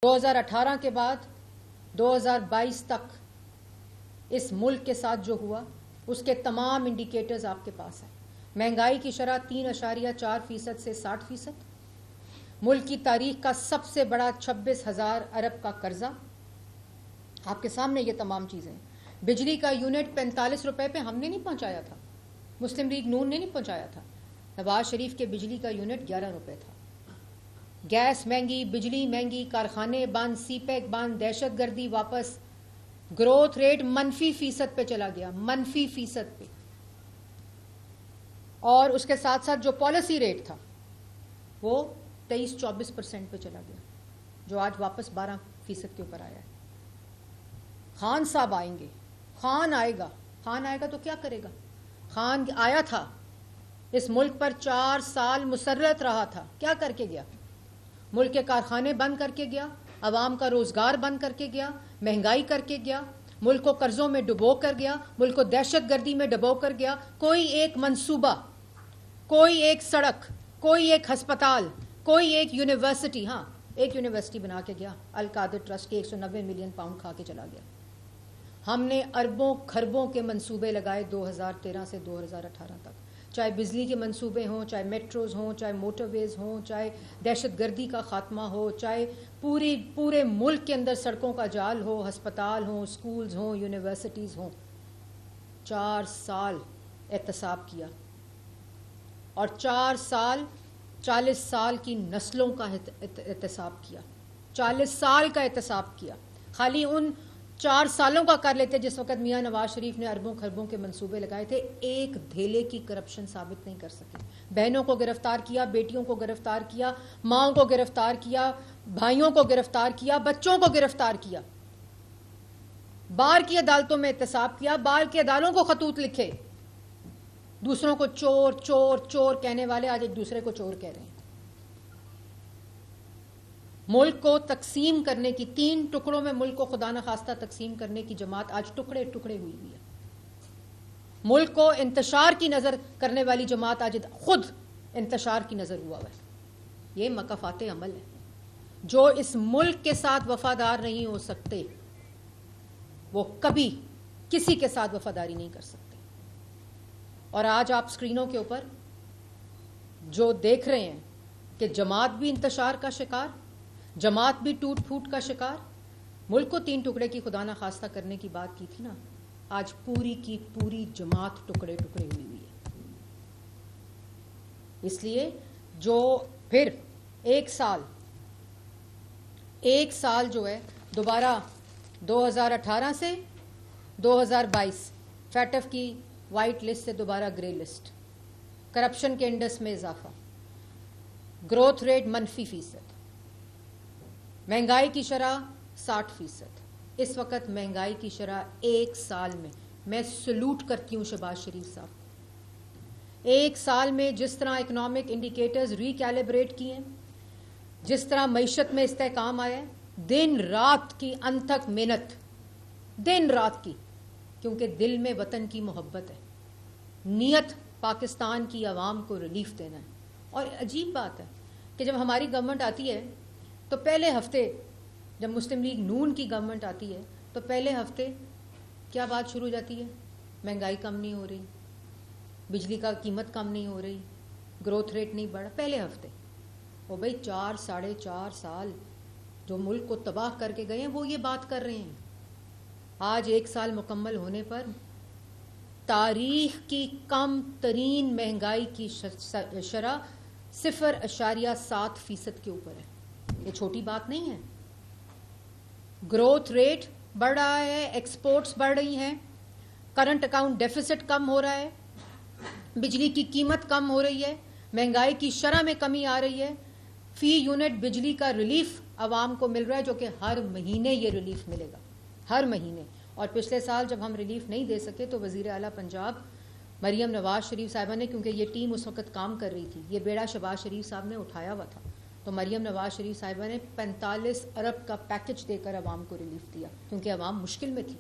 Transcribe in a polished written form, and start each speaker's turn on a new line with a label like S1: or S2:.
S1: 2018 کے بعد 2022 تک اس ملک کے ساتھ جو ہوا اس کے تمام انڈیکیٹرز آپ کے پاس ہیں. مہنگائی کی شرح 3.4% سے 60%. ملک کی تاریخ کا سب سے بڑا 26,000 ارب کا قرضہ. آپ کے سامنے یہ تمام چیزیں. بجلی کا یونٹ 45 روپے پہ ہم نے نہیں پہنچایا تھا, مسلم لیگ نون نے نہیں پہنچایا تھا. نواز شریف کے بجلی کا یونٹ 11 روپے تھا. گیس مہنگی, بجلی مہنگی, کارخانے بند, سی پیک بند, دہشت گردی واپس, گروتھ ریٹ -% پہ چلا گیا, -% پہ. اور اس کے ساتھ ساتھ جو پالیسی ریٹ تھا وہ 23-24% پہ چلا گیا, جو آج واپس 12% کے اوپر آیا ہے. خان صاحب آئیں گے, خان آئے گا تو کیا کرے گا؟ خان آیا تھا, اس ملک پر 4 سال مسرت رہا تھا, کیا کر کے گیا؟ ملک کے کارخانے بند کر کے گیا, عوام کا روزگار بند کر کے گیا, مہنگائی کر کے گیا, ملک کو قرضوں میں ڈبو کر گیا, ملک کو دہشت گردی میں ڈبو کر گیا. کوئی ایک منصوبہ, کوئی ایک سڑک, کوئی ایک ہسپتال, کوئی ایک یونیورسٹی, ہاں ایک یونیورسٹی بنا کے گیا, القادر ٹرسٹ کے 190 ملین پاؤنڈ کھا کے چلا گیا. ہم نے اربوں کھربوں کے منصوبے لگائے 2013 سے 2018 تک, چاہے بجلی کے منصوبے ہوں, چاہے میٹروز ہوں, چاہے موٹر ویز ہوں, چاہے دہشت گردی کا خاتمہ ہو, چاہے پورے ملک کے اندر سڑکوں کا جال ہو, ہسپتال ہوں, اسکولز ہوں, یونیورسٹیز ہوں. 4 سال احتساب کیا, اور 4 سال 40 سال کی نسلوں کا احتساب کیا, 40 سال کا احتساب کیا. خالی ان 4 سالوں کا کر لیتے جس وقت میاں نواز شریف نے اربوں کھربوں کے منصوبے لگائے تھے, ایک دھیلے کی کرپشن ثابت نہیں کر سکے. بہنوں کو گرفتار کیا, بیٹیوں کو گرفتار کیا, ماؤں کو گرفتار کیا, بھائیوں کو گرفتار کیا, بچوں کو گرفتار کیا, بار کی عدالتوں میں احتساب کیا, بار کی عدالتوں کو خطوط لکھے. دوسروں کو چور چور چور کہنے والے آج ایک دوسرے کو چور کہہ رہے ہیں. ملک کو تقسیم کرنے کی, 3 ٹکڑوں میں ملک کو خدا نخواستہ تقسیم کرنے کی جماعت آج ٹکڑے ٹکڑے ہوئی ہوئی ہے. ملک کو انتشار کی نظر کرنے والی جماعت آج خود انتشار کی نظر ہوا ہے. یہ مکافات عمل ہے. جو اس ملک کے ساتھ وفادار نہیں ہو سکتے وہ کبھی کسی کے ساتھ وفاداری نہیں کر سکتے. اور آج آپ سکرینوں کے اوپر جو دیکھ رہے ہیں کہ جماعت بھی انتشار کا شکار, جماعت بھی ٹوٹ پھوٹ کا شکار. ملک کو 3 ٹکڑے کی خدا نخواستہ کرنے کی بات کی تھی نا, آج پوری کی پوری جماعت ٹکڑے ٹکڑے ہوئی ہوئی ہے. اس لیے جو پھر ایک سال جو ہے دوبارہ 2018 سے 2022 فیٹف کی وائٹ لسٹ سے دوبارہ گرے لسٹ, کرپشن کے انڈس میں اضافہ, گروتھ ریٹ -%, مہنگائی کی شرح 60%. اس وقت مہنگائی کی شرح ایک سال میں سلوٹ کرتی ہوں شہباز شریف صاحب, ایک سال میں جس طرح اکنامک انڈیکیٹرز ریکیلیبریٹ کیے ہیں, جس طرح معیشت میں استحکام آیا ہے, دن رات کی انتھک محنت, دن رات کی, کیونکہ دل میں وطن کی محبت ہے, نیت پاکستان کی عوام کو ریلیف دینا ہے. اور عجیب بات ہے کہ جب ہماری گورنمنٹ آتی ہے تو پہلے ہفتے, جب مسلم لیگ نون کی گورنمنٹ آتی ہے تو پہلے ہفتے کیا بات شروع ہو جاتی ہے؟ مہنگائی کم نہیں ہو رہی, بجلی کا قیمت کم نہیں ہو رہی, گروتھ ریٹ نہیں بڑھا. پہلے ہفتے. وہ بھائی 4-4.5 سال جو ملک کو تباہ کر کے گئے ہیں وہ یہ بات کر رہے ہیں. آج 1 سال مکمل ہونے پر تاریخ کی کم ترین مہنگائی کی شرح 0.7% کے اوپر ہے. یہ چھوٹی بات نہیں ہے. گروتھ ریٹ بڑھ رہا ہے, ایکسپورٹس بڑھ رہی ہیں, کرنٹ اکاؤنٹ ڈیفیسٹ کم ہو رہا ہے, بجلی کی قیمت کم ہو رہی ہے, مہنگائی کی شرح میں کمی آ رہی ہے, فی یونٹ بجلی کا ریلیف عوام کو مل رہا ہے, جو کہ ہر مہینے یہ ریلیف ملے گا, ہر مہینے. اور پچھلے سال جب ہم ریلیف نہیں دے سکے تو وزیر اعلیٰ پنجاب مریم نواز شریف صاحبہ نے, کیونکہ یہ ٹیم اس وقت کام کر رہی تھی, یہ بیڑا شہباز شریف صاحب نے اٹھایا ہوا تھا, تو مریم نواز شریف صاحبہ نے 45 ارب کا پیکج دے کر عوام کو ریلیف دیا, کیونکہ عوام مشکل میں تھی.